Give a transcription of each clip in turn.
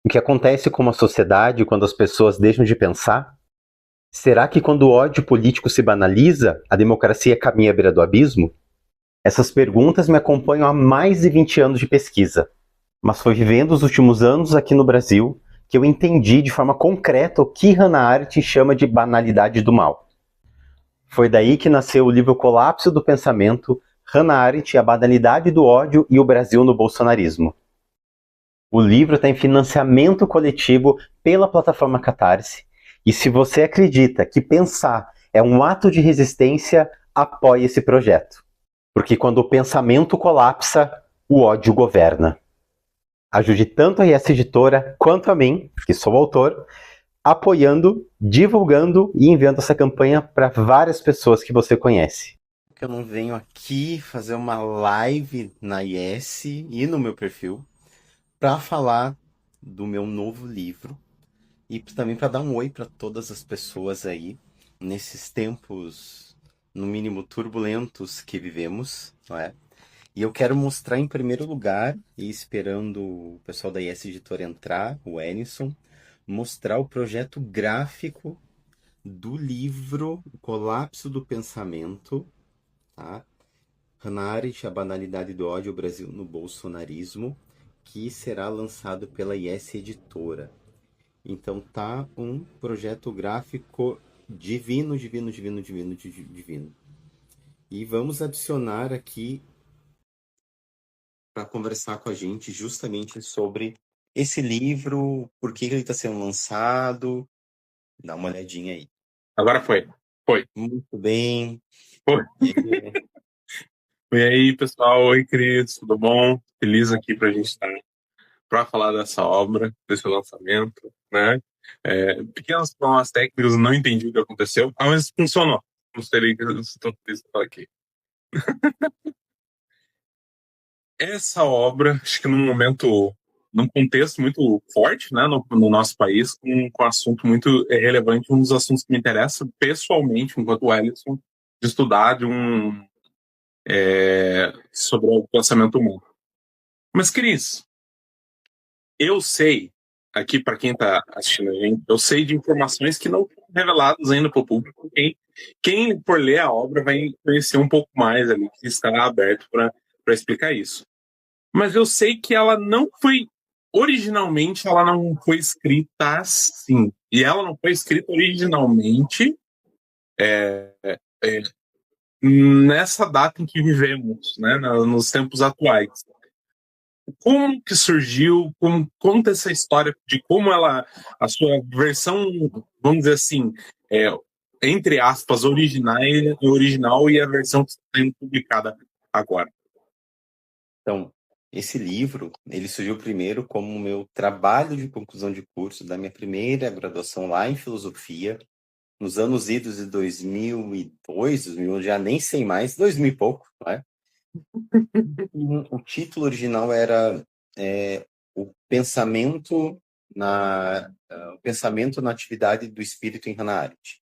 O que acontece com uma sociedade quando as pessoas deixam de pensar? Será que quando o ódio político se banaliza, a democracia caminha à beira do abismo? Essas perguntas me acompanham há mais de 20 anos de pesquisa, mas foi vivendo os últimos anos aqui no Brasil que eu entendi de forma concreta o que Hannah Arendt chama de banalidade do mal. Foi daí que nasceu o livro Colapso do Pensamento, Hannah Arendt, a banalidade do ódio e o Brasil no bolsonarismo. O livro está em financiamento coletivo pela plataforma Catarse. E se você acredita que pensar é um ato de resistência, apoie esse projeto. Porque quando o pensamento colapsa, o ódio governa. Ajude tanto a IS Editora quanto a mim, que sou o autor, apoiando, divulgando e enviando essa campanha para várias pessoas que você conhece. Eu não venho aqui fazer uma live na IS e no meu perfil para falar do meu novo livro e também para dar um oi para todas as pessoas aí nesses tempos, no mínimo turbulentos que vivemos, não é? E eu quero mostrar em primeiro lugar, e esperando o pessoal da IS Editora entrar, o Enison, mostrar o projeto gráfico do livro O Colapso do Pensamento, tá? Hannah Arendt, A Banalidade do Ódio, o Brasil no Bolsonarismo, que será lançado pela IS Editora. Então tá um projeto gráfico divino, divino, divino, divino, divino. E vamos adicionar aqui para conversar com a gente justamente sobre esse livro, por que ele está sendo lançado. Dá uma olhadinha aí. Agora foi. Foi. Muito bem. Foi. E aí, pessoal? Oi, Cris, tudo bom? Feliz aqui pra gente estar para falar dessa obra, desse lançamento, né? Pequenos problemas técnicos, não entendi o que aconteceu, mas funcionou. Gostaria que eu estou feliz de estar aqui. Essa obra, acho que num contexto muito forte, né, no nosso país, com um assunto muito relevante, um dos assuntos que me interessa pessoalmente, enquanto Wellington, de estudar sobre o pensamento humano. Mas, Cris, eu sei, aqui para quem está assistindo a gente, eu sei de informações que não foram reveladas ainda para o público. Quem for ler a obra vai conhecer um pouco mais ali, que está aberto para explicar isso. Mas eu sei que originalmente, ela não foi escrita assim. E ela não foi escrita originalmente nessa data em que vivemos, né, nos tempos atuais. Como que surgiu, conta essa história de como a sua versão, vamos dizer assim, é, entre aspas, original e a versão que está sendo publicada agora. Então, esse livro, ele surgiu primeiro como o meu trabalho de conclusão de curso da minha primeira graduação lá em filosofia, nos anos idos de 2002, 2001, já nem sei mais, 2000 e pouco, não é? O título original era o pensamento na atividade do espírito em Hannah Arendt,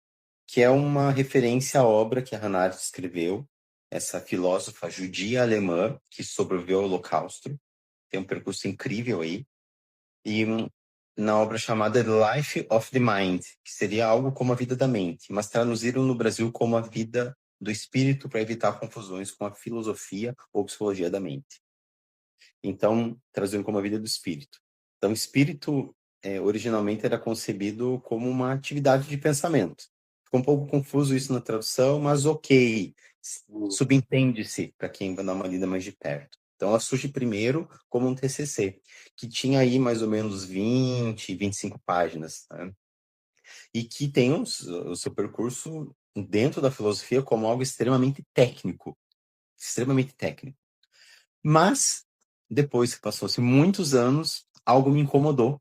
que é uma referência à obra que a Hannah Arendt escreveu, essa filósofa judia alemã que sobreviveu ao Holocausto, tem um percurso incrível aí, e na obra chamada The Life of the Mind, que seria algo como a vida da mente, mas traduziram no Brasil como a vida do espírito para evitar confusões com a filosofia ou psicologia da mente. Então, traduziram como a vida do espírito. Então, espírito originalmente era concebido como uma atividade de pensamento. Ficou um pouco confuso isso na tradução, mas ok, subentende-se para quem vai dar uma lida mais de perto. Então, ela surge primeiro como um TCC, que tinha aí mais ou menos 20, 25 páginas, né? E que tem o seu percurso dentro da filosofia como algo extremamente técnico. Extremamente técnico. Mas, depois que passou-se muitos anos, algo me incomodou,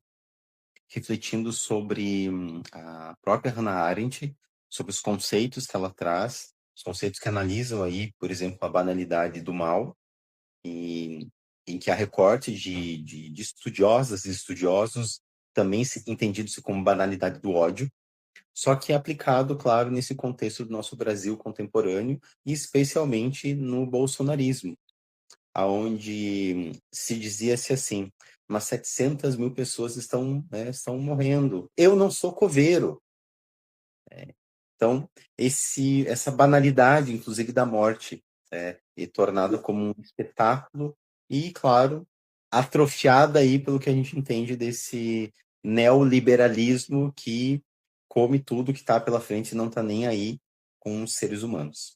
refletindo sobre a própria Hannah Arendt, sobre os conceitos que ela traz, os conceitos que analisam aí, por exemplo, a banalidade do mal, e em que há recorte de estudiosas e estudiosos também entendidos como banalidade do ódio, só que é aplicado, claro, nesse contexto do nosso Brasil contemporâneo, e especialmente no bolsonarismo, aonde se dizia-se assim: mas 700 mil pessoas estão morrendo. Eu não sou coveiro. Então, essa banalidade, inclusive, da morte, e tornada como um espetáculo e, claro, atrofiada aí pelo que a gente entende desse neoliberalismo que come tudo que está pela frente e não está nem aí com os seres humanos.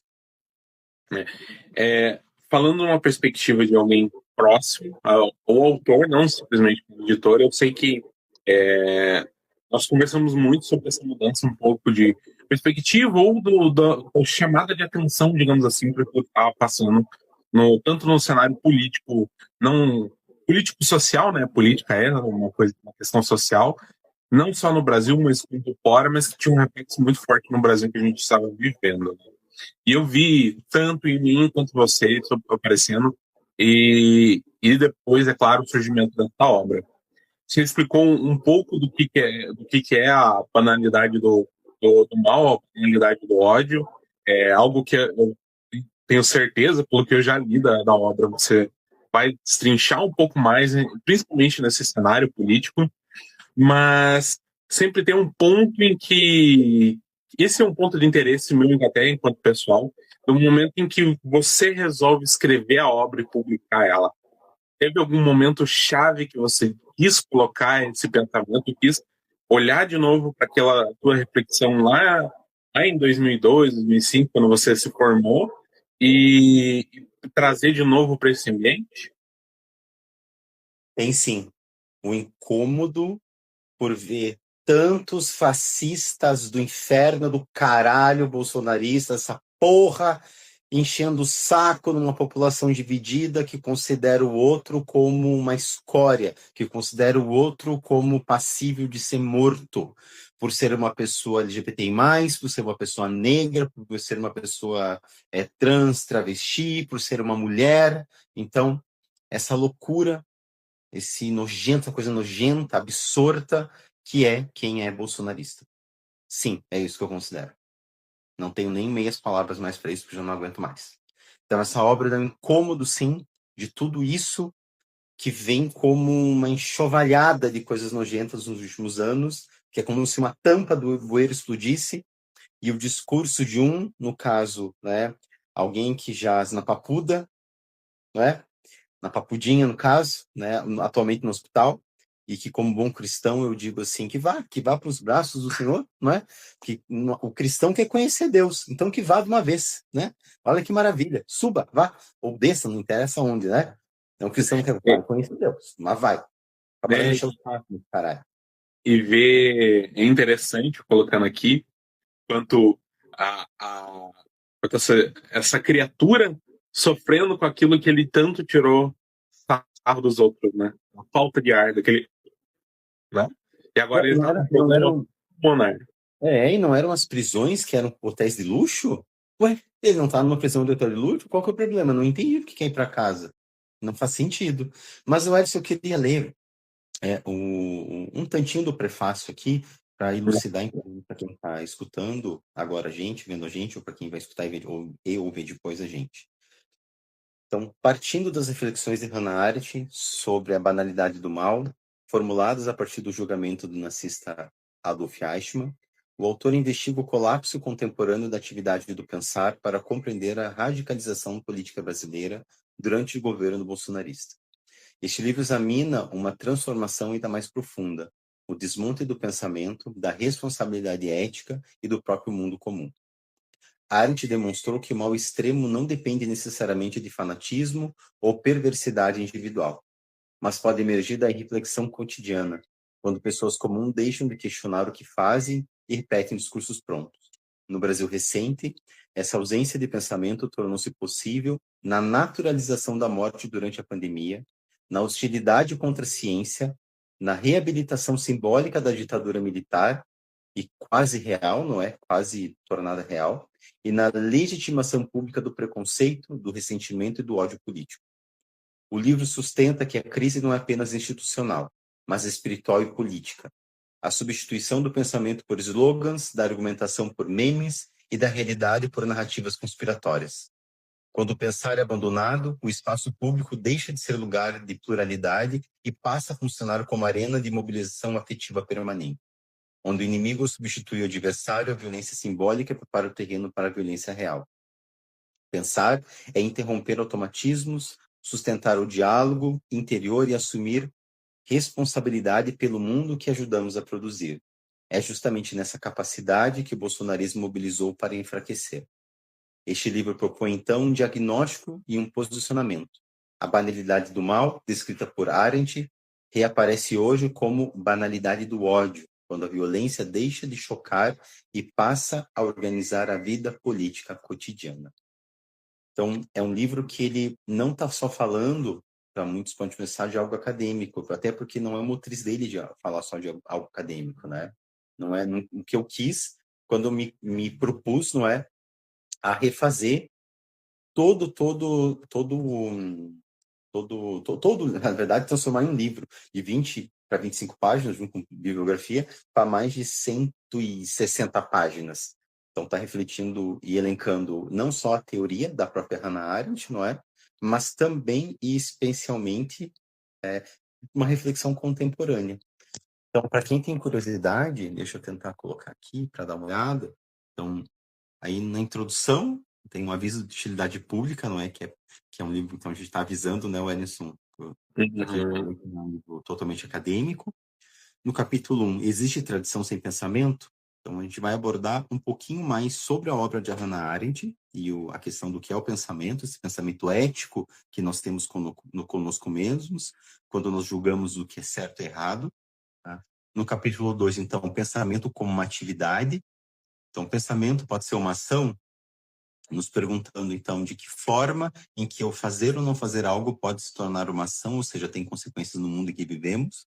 Falando numa perspectiva de alguém próximo ao autor, não simplesmente como editor, eu sei que nós conversamos muito sobre essa mudança um pouco de perspectiva ou da chamada de atenção, digamos assim, para o que estava passando, tanto no cenário político, não político-social, né? Política é uma questão social, não só no Brasil, mas como fora, mas que tinha um reflexo muito forte no Brasil que a gente estava vivendo, né? E eu vi tanto em mim quanto você aparecendo, e depois, é claro, o surgimento dessa obra. Você explicou um pouco do que é a banalidade do mal, a banalidade do ódio. É algo que eu tenho certeza, pelo que eu já li da obra, você vai destrinchar um pouco mais, principalmente nesse cenário político, mas sempre tem um ponto em que esse é um ponto de interesse meu até enquanto pessoal, no momento em que você resolve escrever a obra e publicar ela. Teve algum momento chave que você quis colocar esse pensamento, quis olhar de novo para aquela tua reflexão lá em 2002, 2005, quando você se formou, e trazer de novo para esse ambiente? Tem sim. O incômodo por ver tantos fascistas do inferno do caralho bolsonaristas, essa porra enchendo o saco numa população dividida que considera o outro como uma escória, que considera o outro como passível de ser morto, por ser uma pessoa LGBTI+, por ser uma pessoa negra, por ser uma pessoa trans, travesti, por ser uma mulher. Então, essa loucura, essa coisa nojenta, absurda, que é quem é bolsonarista. Sim, é isso que eu considero. Não tenho nem meias palavras mais para isso, porque eu já não aguento mais. Então, essa obra dá um incômodo, sim, de tudo isso que vem como uma enxovalhada de coisas nojentas nos últimos anos, que é como se uma tampa do bueiro explodisse, e o discurso de no caso, né, alguém que jaz na papuda, né, na papudinha, no caso, né, atualmente no hospital, e que, como bom cristão, eu digo assim, que vá para os braços do Senhor, não é? Que o cristão quer conhecer Deus, então que vá de uma vez, né? Olha que maravilha, suba, vá, ou desça, não interessa onde, né? Então o cristão quer conhecer Deus, mas vai, para deixar o saco, caralho. E ver, é interessante, colocando aqui, quanto quanto essa criatura sofrendo com aquilo que ele tanto tirou sarro dos outros, né? A falta de ar daquele. Né? E agora ele não eram pulmonar. e não eram as prisões que eram hotéis de luxo? Ué, ele não tá numa prisão de hotel de luxo? Qual que é o problema? Não entendi o que quer ir para casa. Não faz sentido. Mas, Edson, eu queria ler um tantinho do prefácio aqui para elucidar para quem está escutando agora a gente, vendo a gente, ou para quem vai escutar e ouvir depois a gente. Então, partindo das reflexões de Hannah Arendt sobre a banalidade do mal, formuladas a partir do julgamento do nazista Adolf Eichmann, o autor investiga o colapso contemporâneo da atividade do pensar para compreender a radicalização política brasileira durante o governo bolsonarista. Este livro examina uma transformação ainda mais profunda, o desmonte do pensamento, da responsabilidade ética e do próprio mundo comum. Arendt demonstrou que o mal extremo não depende necessariamente de fanatismo ou perversidade individual, mas pode emergir da reflexão cotidiana, quando pessoas comuns deixam de questionar o que fazem e repetem discursos prontos. No Brasil recente, essa ausência de pensamento tornou-se possível na naturalização da morte durante a pandemia, na hostilidade contra a ciência, na reabilitação simbólica da ditadura militar, e quase real, não é? Quase tornada real, e na legitimação pública do preconceito, do ressentimento e do ódio político. O livro sustenta que a crise não é apenas institucional, mas espiritual e política. A substituição do pensamento por slogans, da argumentação por memes e da realidade por narrativas conspiratórias. Quando o pensar é abandonado, o espaço público deixa de ser lugar de pluralidade e passa a funcionar como arena de mobilização afetiva permanente, onde o inimigo substitui o adversário, a violência simbólica prepara o terreno para a violência real. Pensar é interromper automatismos, sustentar o diálogo interior e assumir responsabilidade pelo mundo que ajudamos a produzir. É justamente nessa capacidade que o bolsonarismo mobilizou para enfraquecer. Este livro propõe, então, um diagnóstico e um posicionamento. A banalidade do mal, descrita por Arendt, reaparece hoje como banalidade do ódio, quando a violência deixa de chocar e passa a organizar a vida política cotidiana. Então, é um livro que ele não está só falando, para muitos pode pensar, de algo acadêmico, até porque não é o motriz dele de falar só de algo acadêmico, né? Não é o que eu quis quando eu me propus, não é, a refazer na verdade, transformar em um livro de 20 para 25 páginas, junto com bibliografia, para mais de 160 páginas. Então, está refletindo e elencando não só a teoria da própria Hannah Arendt, não é? Mas também e especialmente uma reflexão contemporânea. Então, para quem tem curiosidade, deixa eu tentar colocar aqui para dar uma olhada. Então, aí na introdução tem um aviso de utilidade pública, não é? Que é um livro, então a gente está avisando, né, Wellington, que é um livro totalmente acadêmico. No capítulo 1, existe tradição sem pensamento? Então a gente vai abordar um pouquinho mais sobre a obra de Hannah Arendt e a questão do que é o pensamento, esse pensamento ético que nós temos conosco mesmos, quando nós julgamos o que é certo e errado. Tá? No capítulo 2, então, o pensamento como uma atividade. Então, pensamento pode ser uma ação, nos perguntando, então, de que forma em que eu fazer ou não fazer algo pode se tornar uma ação, ou seja, tem consequências no mundo em que vivemos.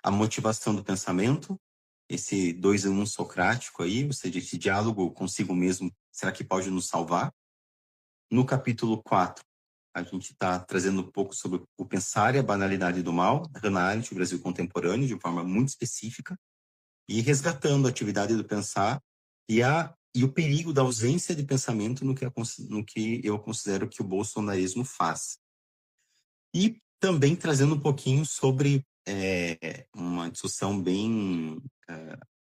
A motivação do pensamento, esse 2 em 1 socrático aí, ou seja, esse diálogo consigo mesmo, será que pode nos salvar? No capítulo 4, a gente está trazendo um pouco sobre o pensar e a banalidade do mal, Hannah Arendt, o Brasil contemporâneo, de forma muito específica, e resgatando a atividade do pensar e o perigo da ausência de pensamento no que eu considero que o bolsonarismo faz. E também trazendo um pouquinho sobre uma discussão bem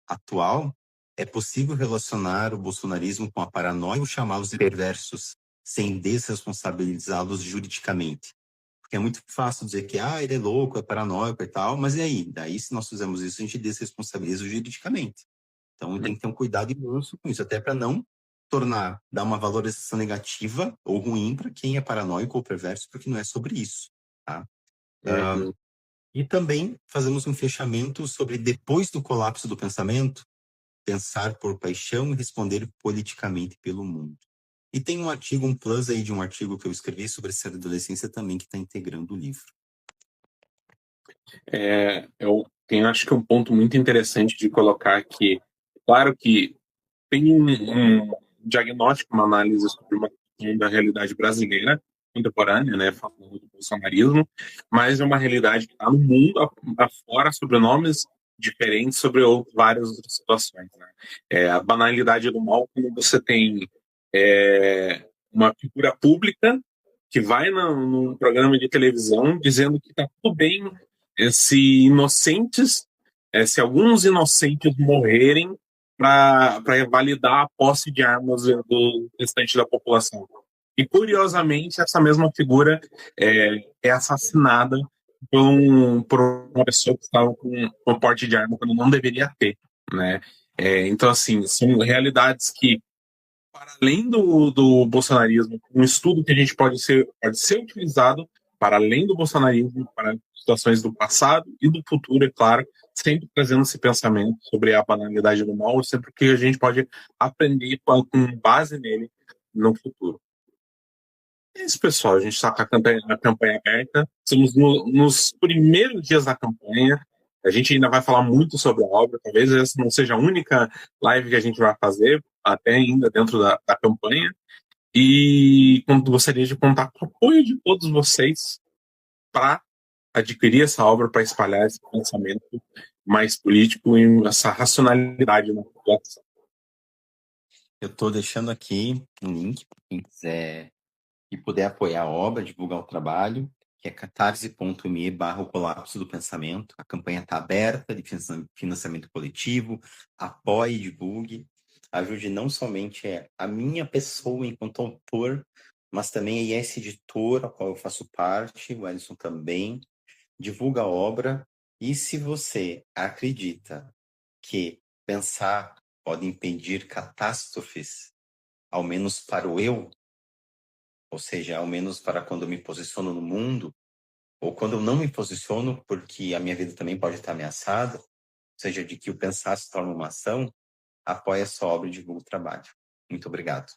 atual, é possível relacionar o bolsonarismo com a paranoia ou chamá-los de perversos, sem desresponsabilizá-los juridicamente? Porque é muito fácil dizer que ele é louco, é paranoico e tal, mas e aí? Daí, se nós fizermos isso, a gente desresponsabiliza juridicamente. Então, tem que ter um cuidado imenso com isso, até para não dar uma valorização negativa ou ruim para quem é paranoico ou perverso, porque não é sobre isso. Tá? E também fazemos um fechamento sobre, depois do colapso do pensamento, pensar por paixão e responder politicamente pelo mundo. E tem um artigo, um plus aí de um artigo que eu escrevi sobre essa adolescência também, que está integrando o livro. Eu tenho, acho que um ponto muito interessante de colocar aqui. Claro que tem um diagnóstico, uma análise sobre uma questão da realidade brasileira contemporânea, né, falando do bolsonarismo, mas é uma realidade que está no mundo afora, sobre nomes diferentes, sobre várias outras situações. Né? A banalidade do mal, quando você tem uma figura pública que vai num programa de televisão dizendo que está tudo bem se alguns inocentes morrerem para validar a posse de armas do restante da população. E, curiosamente, essa mesma figura é assassinada por uma pessoa que estava com porte de arma quando não deveria ter. Né? Então, assim, são realidades que, para além do bolsonarismo, um estudo que a gente pode ser utilizado para além do bolsonarismo, para situações do passado e do futuro, é claro, sempre trazendo esse pensamento sobre a banalidade do mal, sempre que a gente pode aprender com base nele no futuro. É isso, pessoal. A gente está com a campanha aberta. Estamos nos primeiros dias da campanha. A gente ainda vai falar muito sobre a obra. Talvez essa não seja a única live que a gente vai fazer, até ainda dentro da campanha. E gostaria de contar com o apoio de todos vocês para adquirir essa obra, para espalhar esse pensamento mais político e essa racionalidade na população. Eu estou deixando aqui um link para quem quiser e puder apoiar a obra, divulgar o trabalho, que é catarse.me/o colapso do pensamento. A campanha está aberta de financiamento coletivo, apoie, divulgue, ajude não somente a minha pessoa enquanto autor, mas também a IS Editora, a qual eu faço parte, o Ellison também, divulga a obra, e se você acredita que pensar pode impedir catástrofes, ao menos para o eu, ou seja, ao menos para quando eu me posiciono no mundo, ou quando eu não me posiciono, porque a minha vida também pode estar ameaçada, ou seja, de que o pensar se torna uma ação, apoie a sua obra e divulgue o trabalho. Muito obrigado.